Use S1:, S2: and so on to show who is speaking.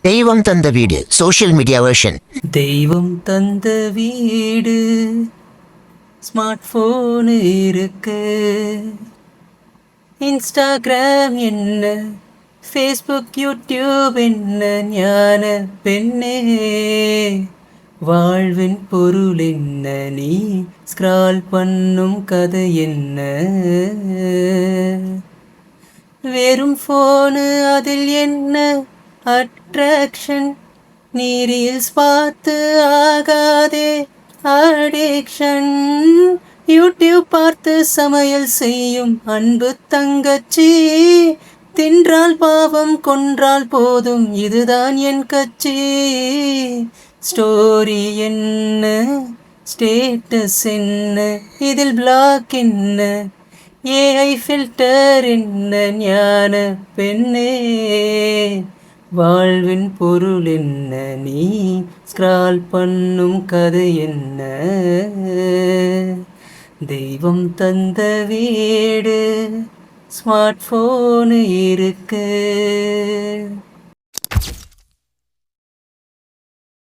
S1: தெய்வம் தந்த வீடு சோஷியல் மீடியா வெர்ஷன்.
S2: தெய்வம் தந்த வீடு ஸ்மார்ட் போன் இருக்கு. இன்ஸ்டாகிராம் என்ன, ஃபேஸ்புக் யூடியூப் என்ன, ஞான பெண்ணே வாழ்வின் பொருள் என்ன, நீ ஸ்க்ரால் பண்ணும் கதை என்ன. வெறும் போனு அதில் என்ன அட்ராக்ஷன், நீ ரீல்ஸ் பார்த்து ஆகாதே அடிக்ஷன். யூடியூப் பார்த்து சமையல் செய்யும் அன்பு தங்கச்சி, தின்றால் பாவம் கொன்றால் போதும் இதுதான் என் கட்சி. ஸ்டோரி என்ன, ஸ்டேட்டஸ் என்ன, இதில் பிளாக் என்ன, ஏஐ ஃபில்டர் என்ன, ஞான பெண்ணே வாழ்வின் பொருள் என்ன, நீ ஸ்க்ரால் பண்ணும் கதை என்ன. தெய்வம் தந்த வீடு ஸ்மார்ட் போன் இருக்கு.